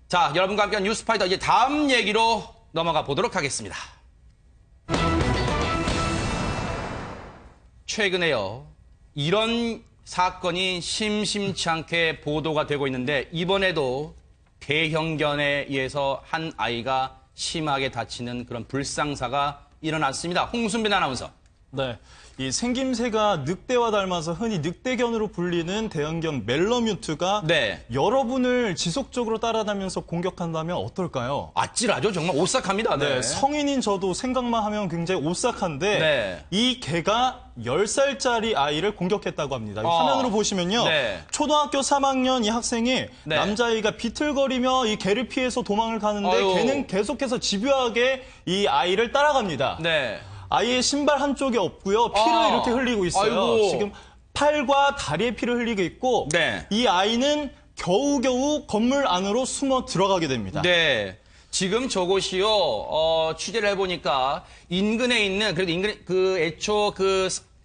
자, 여러분과 함께한 뉴스파이터 이제 다음 얘기로 넘어가 보도록 하겠습니다. 최근에요. 이런 사건이 심심치 않게 보도가 되고 있는데 이번에도 대형견에 의해서 한 아이가 심하게 다치는 그런 불상사가 일어났습니다. 홍순빈 아나운서. 네, 이 생김새가 늑대와 닮아서 흔히 늑대견으로 불리는 대형견 멜러뮤트가 네. 여러분을 지속적으로 따라다니면서 공격한다면 어떨까요? 아찔하죠. 정말 오싹합니다. 네, 성인인 저도 생각만 하면 굉장히 오싹한데 네. 이 개가 10살짜리 아이를 공격했다고 합니다. 화면으로 보시면요. 네. 초등학교 3학년 이 학생이 네. 남자아이가 비틀거리며 이 개를 피해서 도망을 가는데 아유. 개는 계속해서 집요하게 이 아이를 따라갑니다. 네. 아이의 신발 한쪽이 없고요. 피를 이렇게 흘리고 있어요. 아이고. 지금 팔과 다리에 피를 흘리고 있고 네. 이 아이는 겨우겨우 건물 안으로 숨어 들어가게 됩니다. 네. 지금 저곳이요, 취재를 해보니까 인근에 있는, 그래도 인근에, 애초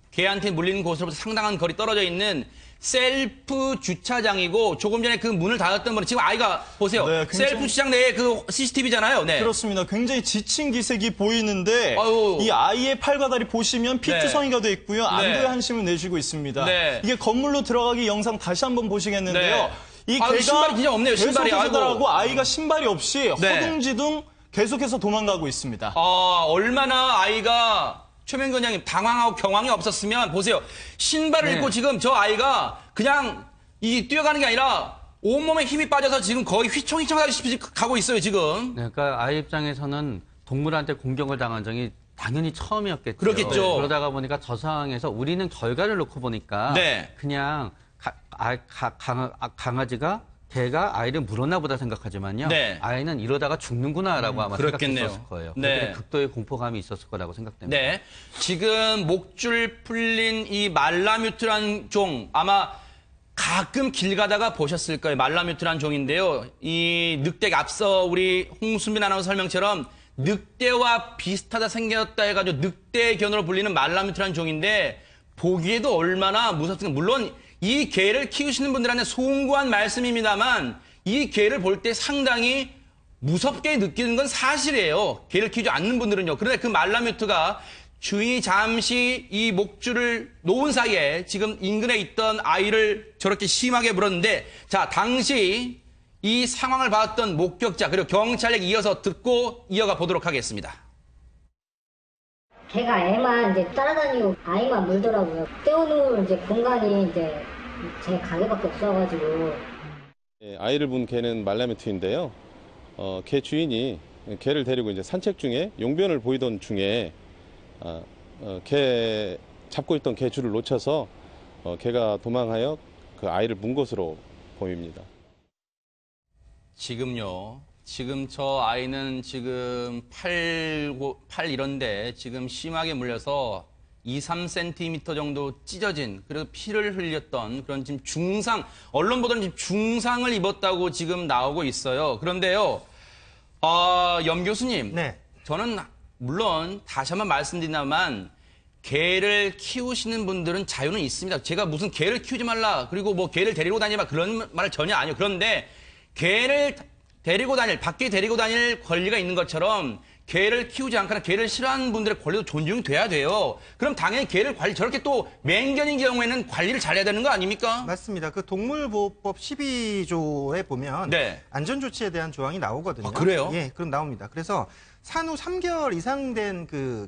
개한테 물리는 곳으로부터 상당한 거리 떨어져 있는 셀프 주차장이고 조금 전에 그 문을 닫았던 분은 지금 아이가 보세요. 네, 굉장히... 셀프 주차장 내에 그 CCTV잖아요. 네. 그렇습니다. 굉장히 지친 기색이 보이는데 아유. 이 아이의 팔과 다리 보시면 피투성이가 돼 있고요. 안도의 한심을 내쉬고 있습니다. 네. 이게 건물로 들어가기 영상 다시 한번 보시겠는데요. 네. 이 개가 신발이 진짜 없네요. 신발이. 계속해서 따라가고 아이가 신발이 없이 허둥지둥 계속해서 도망가고 있습니다. 얼마나 아이가 최명근 원장님 당황하고 경황이 없었으면 보세요. 신발을 입고 지금 저 아이가 그냥 뛰어가는 게 아니라 온몸에 힘이 빠져서 지금 거의 휘청휘청하다시피 가고 있어요, 지금. 네, 그러니까 아이 입장에서는 동물한테 공격을 당한 적이 당연히 처음이었겠죠. 그렇겠죠. 그러다가 보니까 저 상황에서 우리는 결과를 놓고 보니까 네. 그냥 강아지가 개가 아이를 물었나 보다 생각하지만요. 네. 아이는 이러다가 죽는구나라고 아마 그렇겠네요. 생각했었을 거예요. 네. 극도의 공포감이 있었을 거라고 생각됩니다. 네. 지금 목줄 풀린 이 말라뮤트란 종 아마 가끔 길 가다가 보셨을 거예요. 말라뮤트란 종인데요. 이 늑대가 앞서 우리 홍순빈 아나운서 설명처럼 늑대와 비슷하다 생겼다 해가지고 늑대견으로 불리는 말라뮤트란 종인데 보기에도 얼마나 무섭습니까? 물론 이 개를 키우시는 분들한테 송구한 말씀입니다만 이 개를 볼 때 상당히 무섭게 느끼는 건 사실이에요. 개를 키우지 않는 분들은요. 그런데 그 말라뮤트가 주인이 잠시 이 목줄을 놓은 사이에 지금 인근에 있던 아이를 저렇게 심하게 물었는데 자, 당시 이 상황을 봤던 목격자 그리고 경찰에게 이어서 듣고 이어가 보도록 하겠습니다. 걔가 애만 이제 따라다니고 아이만 물더라고요. 떼어놓을 이제 공간이 이제 제 가게밖에 없어가지고. 아이를 문 개는 말라뮤트인데요. 개 주인이 개를 데리고 이제 산책 중에 용변을 보이던 중에 개 잡고 있던 개 줄을 놓쳐서 개가 도망하여 그 아이를 문 것으로 보입니다. 지금 저 아이는 지금 팔 이런데 지금 심하게 물려서 2-3cm 정도 찢어진 그리고 피를 흘렸던 그런 지금 언론 보도는 지금 중상을 입었다고 지금 나오고 있어요. 그런데요, 염 교수님. 네. 저는 물론 다시 한번 말씀드리나만 개를 키우시는 분들은 자유는 있습니다. 제가 무슨 개를 키우지 말라 그리고 뭐 개를 데리고 다니라 그런 말을 전혀 아니에요. 그런데 개를 밖에 데리고 다닐 권리가 있는 것처럼 개를 키우지 않거나 개를 싫어하는 분들의 권리도 존중돼야 돼요. 그럼 당연히 개를 저렇게 또 맹견인 경우에는 관리를 잘해야 되는 거 아닙니까? 맞습니다. 그 동물보호법 12조에 보면 네. 안전조치에 대한 조항이 나오거든요. 아, 그래요? 예, 그럼 나옵니다. 그래서 산후 3개월 이상 된 그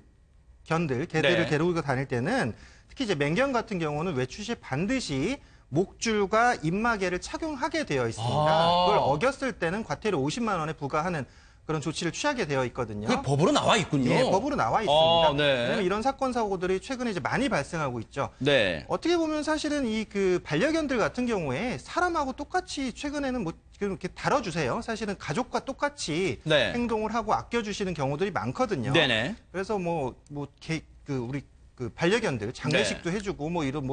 개들을 네. 데리고 다닐 때는 특히 이제 맹견 같은 경우는 외출 시 반드시 목줄과 입마개를 착용하게 되어 있습니다. 그걸 어겼을 때는 과태료 50만 원에 부과하는 그런 조치를 취하게 되어 있거든요. 그게 법으로 나와 있군요. 예, 법으로 나와 있습니다. 네. 왜냐면 이런 사건 사고들이 최근에 이제 많이 발생하고 있죠. 네. 어떻게 보면 사실은 이 그 반려견들 같은 경우에 사람하고 똑같이 최근에는 뭐 이렇게 다뤄주세요. 사실은 가족과 똑같이 네. 행동을 하고 아껴주시는 경우들이 많거든요. 네네. 그래서 우리 반려견들 장례식도 네. 해주고 이런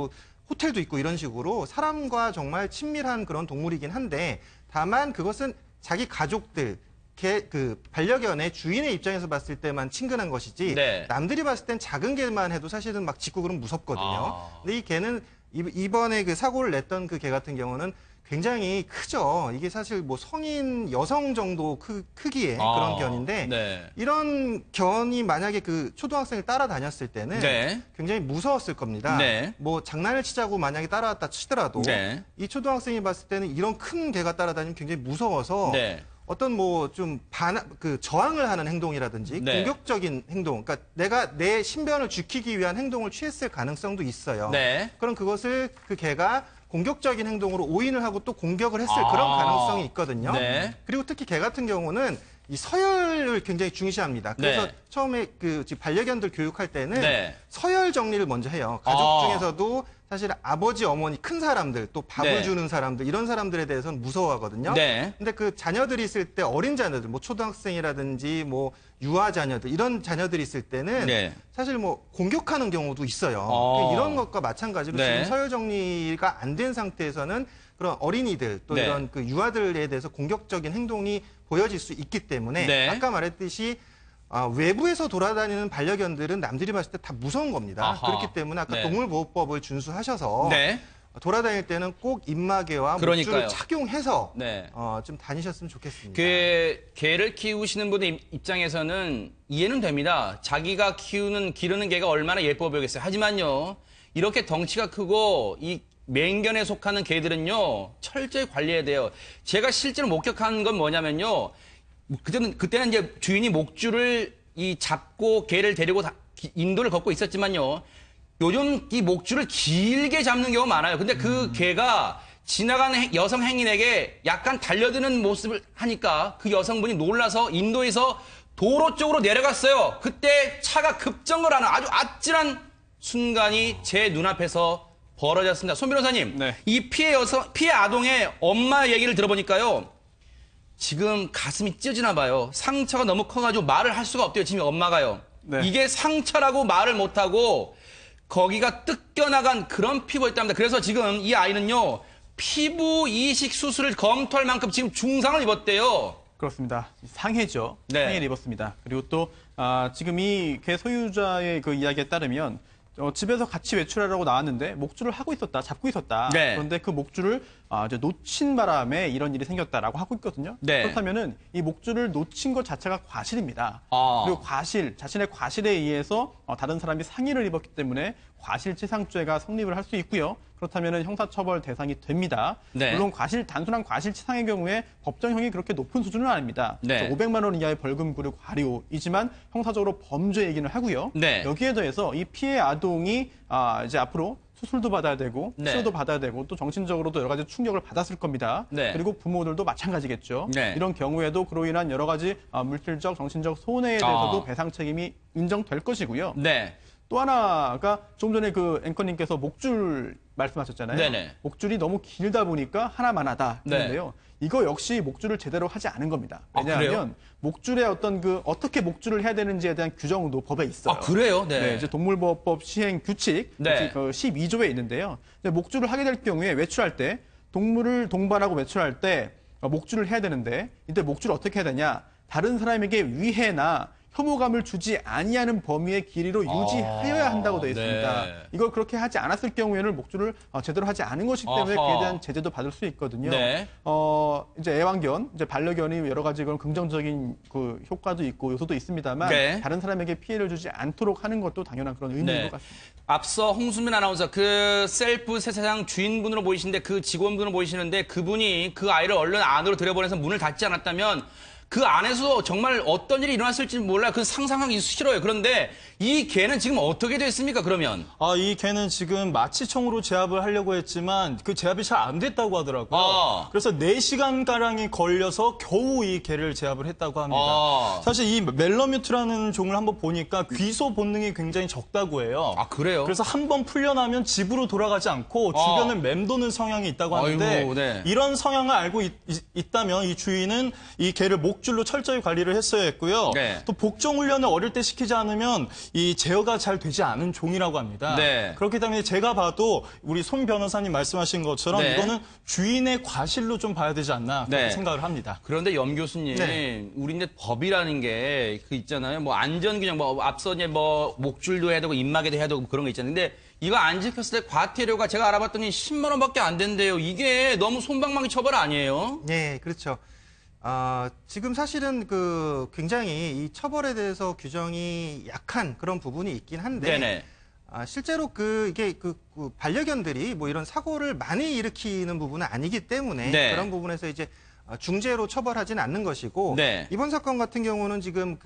호텔도 있고 이런 식으로 사람과 정말 친밀한 그런 동물이긴 한데 다만 그것은 자기 가족들 반려견의 주인의 입장에서 봤을 때만 친근한 것이지 네. 남들이 봤을 땐 작은 개만 해도 사실은 막 짖고 그러면 무섭거든요. 근데 이 개는 이번에 그 사고를 냈던 그 개 같은 경우는 굉장히 크죠. 이게 사실 뭐 성인 여성 정도 크기의 아, 그런 견인데 네. 이런 견이 만약에 그 초등학생을 따라다녔을 때는 네. 굉장히 무서웠을 겁니다. 네. 뭐 장난을 치자고 만약에 따라왔다 치더라도 네. 이 초등학생이 봤을 때는 이런 큰 개가 따라다니면 굉장히 무서워서 네. 어떤 뭐 좀 저항을 하는 행동이라든지 네. 공격적인 행동, 그러니까 내가 내 신변을 지키기 위한 행동을 취했을 가능성도 있어요. 네. 그럼 그것을 그 개가 공격적인 행동으로 오인을 하고 또 공격을 했을 아. 그런 가능성이 있거든요. 네. 그리고 특히 개 같은 경우는 이 서열을 굉장히 중시합니다. 그래서 네. 처음에 그 반려견들 교육할 때는 네. 서열 정리를 먼저 해요. 가족 아. 중에서도 사실 아버지, 어머니, 큰 사람들, 또 밥을 네. 주는 사람들 이런 사람들에 대해서는 무서워하거든요. 네. 근데 그 자녀들이 있을 때 어린 자녀들, 뭐 초등학생이라든지 뭐 유아 자녀들 이런 자녀들이 있을 때는 네. 사실 뭐 공격하는 경우도 있어요. 어. 이런 것과 마찬가지로 네. 지금 서열 정리가 안 된 상태에서는 그런 어린이들 또 네. 이런 그 유아들에 대해서 공격적인 행동이 보여질 수 있기 때문에 네. 아까 말했듯이 외부에서 돌아다니는 반려견들은 남들이 봤을 때 다 무서운 겁니다. 아하. 그렇기 때문에 아까 네. 동물보호법을 준수하셔서 네. 돌아다닐 때는 꼭 입마개와 그러니까요. 목줄을 착용해서 네. 좀 다니셨으면 좋겠습니다. 그 개를 키우시는 분의 입장에서는 이해는 됩니다. 자기가 기르는 개가 얼마나 예뻐 보이겠어요. 하지만요, 이렇게 덩치가 크고 이 맹견에 속하는 개들은요, 철저히 관리해야 돼요. 제가 실제로 목격한 건 뭐냐면요, 그때는 이제 주인이 목줄을 잡고 개를 데리고 인도를 걷고 있었지만요, 요즘 이 목줄을 길게 잡는 경우가 많아요. 근데 그 개가 지나가는 여성 행인에게 약간 달려드는 모습을 하니까 그 여성분이 놀라서 인도에서 도로 쪽으로 내려갔어요. 그때 차가 급정거를 하는 아주 아찔한 순간이 제 눈앞에서 벌어졌습니다. 손 변호사님, 네. 이 피해 아동의 엄마 얘기를 들어보니까요, 지금 가슴이 찢어지나 봐요. 상처가 너무 커가지고 말을 할 수가 없대요. 지금 엄마가요. 네. 이게 상처라고 말을 못하고 거기가 뜯겨나간 그런 피부였답니다. 그래서 지금 이 아이는요, 피부 이식 수술을 검토할 만큼 지금 중상을 입었대요. 그렇습니다. 상해죠. 네. 상해를 입었습니다. 그리고 또 지금 이 개 소유자의 그 이야기에 따르면 집에서 같이 외출하려고 나왔는데 목줄을 하고 있었다, 잡고 있었다. 네. 그런데 그 목줄을 이제 놓친 바람에 이런 일이 생겼다라고 하고 있거든요. 네. 그렇다면은 이 목줄을 놓친 것 자체가 과실입니다. 아. 그리고 자신의 과실에 의해서 다른 사람이 상해를 입었기 때문에 과실치상죄가 성립을 할 수 있고요. 그렇다면 형사처벌 대상이 됩니다. 네. 물론 단순한 과실치상의 경우에 법정형이 그렇게 높은 수준은 아닙니다. 네. 500만 원 이하의 벌금 그리고 과료이지만 형사적으로 범죄 얘기는 하고요. 네. 여기에 더해서 이 피해 아동이 이제 앞으로 수술도 받아야 되고 네. 치료도 받아야 되고 또 정신적으로도 여러 가지 충격을 받았을 겁니다. 네. 그리고 부모들도 마찬가지겠죠. 네. 이런 경우에도 그로 인한 여러 가지 물질적, 정신적 손해에 대해서도 배상 책임이 인정될 것이고요. 네. 또 하나가 조금 전에 그 앵커님께서 목줄 말씀하셨잖아요. 네네. 목줄이 너무 길다 보니까 하나만 하다 했는데요. 이거 역시 목줄을 제대로 하지 않은 겁니다. 아, 왜냐하면 그래요? 목줄의 어떻게 목줄을 해야 되는지에 대한 규정도 법에 있어요. 아, 그래요? 네. 이제 동물보호법 시행 규칙 네. 그 12조에 있는데요. 이제 목줄을 하게 될 경우에 외출할 때 동물을 동반하고 외출할 때 목줄을 해야 되는데 이때 목줄을 어떻게 해야 되냐? 다른 사람에게 위해나 혐오감을 주지 아니하는 범위의 길이로 유지하여야 한다고 되어 있습니다. 네. 이걸 그렇게 하지 않았을 경우에는 목줄을 제대로 하지 않은 것이기 때문에 아하. 그에 대한 제재도 받을 수 있거든요. 네. 이제 애완견, 이제 반려견이 여러 가지 그런 긍정적인 그 효과도 있고 요소도 있습니다만 네. 다른 사람에게 피해를 주지 않도록 하는 것도 당연한 그런 의무인 네. 것 같습니다. 앞서 홍수민 아나운서 그 셀프 세차장 주인분으로 보이시는데 그 직원분으로 보이시는데 그분이 그 아이를 얼른 안으로 들여보내서 문을 닫지 않았다면 그 안에서 정말 어떤 일이 일어났을지 몰라요. 그 상상하기 싫어요. 그런데 이 개는 지금 어떻게 됐습니까, 그러면? 이 개는 지금 마취총으로 제압을 하려고 했지만 그 제압이 잘 안 됐다고 하더라고요. 그래서 4시간가량이 걸려서 겨우 이 개를 제압을 했다고 합니다. 사실 이 멜러뮤트라는 종을 한번 보니까 귀소 본능이 굉장히 적다고 해요. 아, 그래요? 그래서 한번 풀려나면 집으로 돌아가지 않고 주변을 맴도는 성향이 있다고 하는데 아이고, 네. 이런 성향을 알고 있다면 이 주인은 이 개를 목줄로 철저히 관리를 했어야 했고요. 네. 또 복종 훈련을 어릴 때 시키지 않으면 이 제어가 잘 되지 않은 종이라고 합니다. 네. 그렇기 때문에 제가 봐도 우리 손 변호사님 말씀하신 것처럼 네. 이거는 주인의 과실로 좀 봐야 되지 않나 그렇게 네. 생각을 합니다. 그런데 염 교수님, 네. 우리 이제 법이라는 게 그 있잖아요. 뭐 안전규정, 뭐 앞서 이제 뭐 목줄도 해야 되고 입마개도 해야 되고 그런 거 있잖아요. 근데 이거 안 지켰을 때 과태료가 제가 알아봤더니 10만 원밖에 안 된대요. 이게 너무 솜방망이 처벌 아니에요? 네, 그렇죠. 지금 사실은 굉장히 이 처벌에 대해서 규정이 약한 그런 부분이 있긴 한데, 네네. 실제로 이게 반려견들이 뭐 이런 사고를 많이 일으키는 부분은 아니기 때문에 네. 그런 부분에서 이제 중죄로 처벌하지는 않는 것이고, 네. 이번 사건 같은 경우는 지금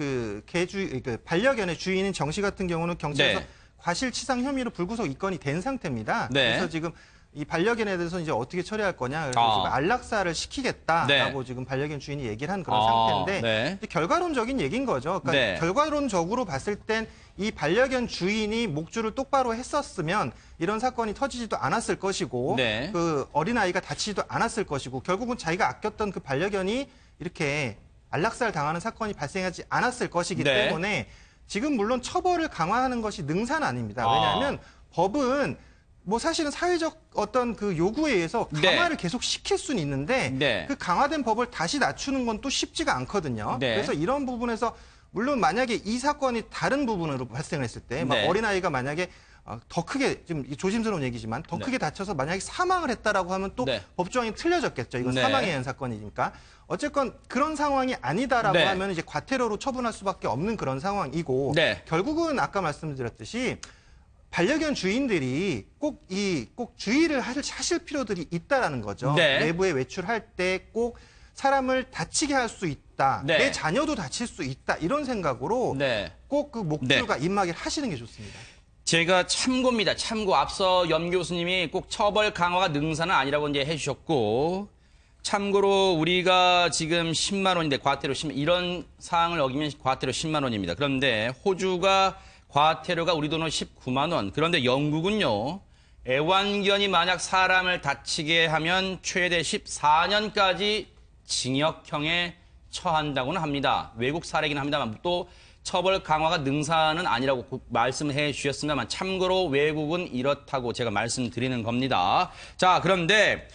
반려견의 주인인 정 씨 같은 경우는 경찰에서 네. 과실치상 혐의로 불구속 입건이 된 상태입니다. 네. 그래서 지금 이 반려견에 대해서 이제 어떻게 처리할 거냐, 그래서 지금 안락사를 시키겠다라고 네. 지금 반려견 주인이 얘기를 한 그런 상태인데, 네. 이제 결과론적인 얘기인 거죠. 그러니까 네. 결과론적으로 봤을 땐 이 반려견 주인이 목줄을 똑바로 했었으면 이런 사건이 터지지도 않았을 것이고, 네. 그 어린아이가 다치지도 않았을 것이고, 결국은 자기가 아꼈던 그 반려견이 이렇게 안락사를 당하는 사건이 발생하지 않았을 것이기 네. 때문에 지금 물론 처벌을 강화하는 것이 능사는 아닙니다. 왜냐하면 법은 뭐 사실은 사회적 어떤 그 요구에 의해서 강화를 계속 시킬 수는 있는데, 네. 그 강화된 법을 다시 낮추는 건 또 쉽지가 않거든요. 네. 그래서 이런 부분에서 물론 만약에 이 사건이 다른 부분으로 발생을 했을 때, 막 네. 어린아이가 만약에 더 크게, 좀 조심스러운 얘기지만 더 네. 크게 다쳐서 만약에 사망을 했다라고 하면 또 네. 법조항이 틀려졌겠죠. 이건 네. 사망에 의한 사건이니까. 어쨌건 그런 상황이 아니다라고 네. 하면 이제 과태료로 처분할 수밖에 없는 그런 상황이고, 네. 결국은 아까 말씀드렸듯이 반려견 주인들이 꼭 주의를 하실 필요들이 있다라는 거죠. 네. 외부에 외출할 때 꼭 사람을 다치게 할 수 있다. 네. 내 자녀도 다칠 수 있다. 이런 생각으로 네. 꼭 그 목줄과 입마개를 하시는 게 좋습니다. 제가 참고입니다. 참고. 앞서 염 교수님이 꼭 처벌 강화가 능사는 아니라고 이제 해주셨고, 참고로 우리가 지금 10만 원인데 과태료 10만, 이런 사항을 어기면 과태료 10만 원입니다. 그런데 호주가 과태료가 우리 돈으로 19만 원. 그런데 영국은요, 애완견이 만약 사람을 다치게 하면 최대 14년까지 징역형에 처한다고는 합니다. 외국 사례이긴 합니다만 또 처벌 강화가 능사는 아니라고 말씀해 주셨습니다만 참고로 외국은 이렇다고 제가 말씀드리는 겁니다. 자, 그런데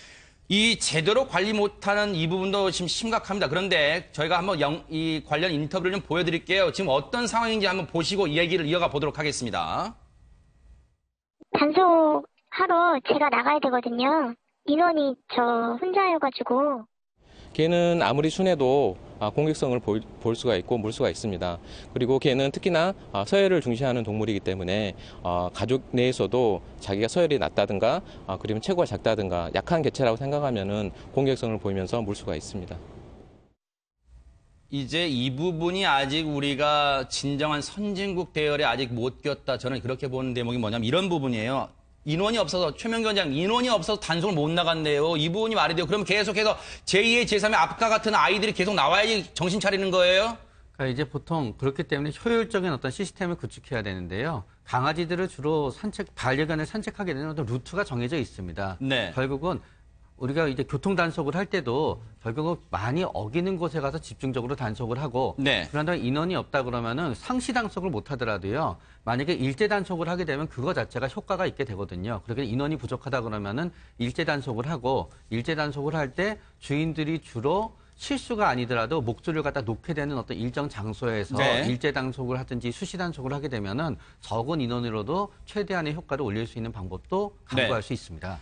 이 제대로 관리 못하는 이 부분도 지금 심각합니다. 그런데 저희가 한번 이 관련 인터뷰를 좀 보여드릴게요. 지금 어떤 상황인지 한번 보시고 이 얘기를 이어가 보도록 하겠습니다. 단속하러 제가 나가야 되거든요. 인원이 저 혼자여가지고. 개는 아무리 순해도 공격성을 볼 수가 있고 물 수가 있습니다. 그리고 개는 특히나 서열을 중시하는 동물이기 때문에 가족 내에서도 자기가 서열이 낮다든가 그리고 체구가 작다든가 약한 개체라고 생각하면은 공격성을 보이면서 물 수가 있습니다. 이제 이 부분이 아직 우리가 진정한 선진국 대열에 아직 못 꼈다. 저는 그렇게 보는 대목이 뭐냐면 이런 부분이에요. 인원이 없어서, 최명규 원장 인원이 없어서 단속을 못 나간대요. 이 부분이 말이 돼요. 그럼 계속해서 제2의 제3의 아까 같은 아이들이 계속 나와야지 정신 차리는 거예요? 그러니까 이제 보통 그렇기 때문에 효율적인 어떤 시스템을 구축해야 되는데요. 강아지들을 주로 반려견을 산책하게 되는 어떤 루트가 정해져 있습니다. 네. 결국은 우리가 이제 교통 단속을 할 때도 결국은 많이 어기는 곳에 가서 집중적으로 단속을 하고, 네. 그런데 인원이 없다 그러면은 상시 단속을 못 하더라도요. 만약에 일제 단속을 하게 되면 그거 자체가 효과가 있게 되거든요. 그러니까 인원이 부족하다 그러면은 일제 단속을 하고, 일제 단속을 할 때 주인들이 주로 실수가 아니더라도 목줄을 갖다 놓게 되는 어떤 일정 장소에서 네. 일제 단속을 하든지 수시 단속을 하게 되면은 적은 인원으로도 최대한의 효과를 올릴 수 있는 방법도 강구할 네. 수 있습니다.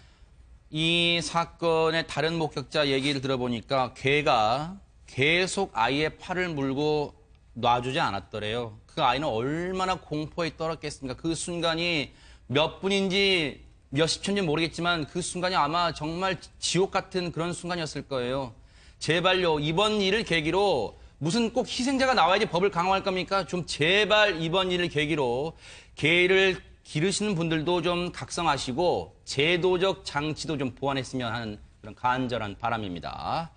이 사건의 다른 목격자 얘기를 들어보니까 개가 계속 아이의 팔을 물고 놔주지 않았더래요. 그 아이는 얼마나 공포에 떨었겠습니까? 그 순간이 몇 분인지 몇십 초인지 모르겠지만 그 순간이 아마 정말 지옥 같은 그런 순간이었을 거예요. 제발요, 이번 일을 계기로 무슨 꼭 희생자가 나와야지 법을 강화할 겁니까? 좀 제발 이번 일을 계기로 개를 기르시는 분들도 좀 각성하시고 제도적 장치도 좀 보완했으면 하는 그런 간절한 바람입니다.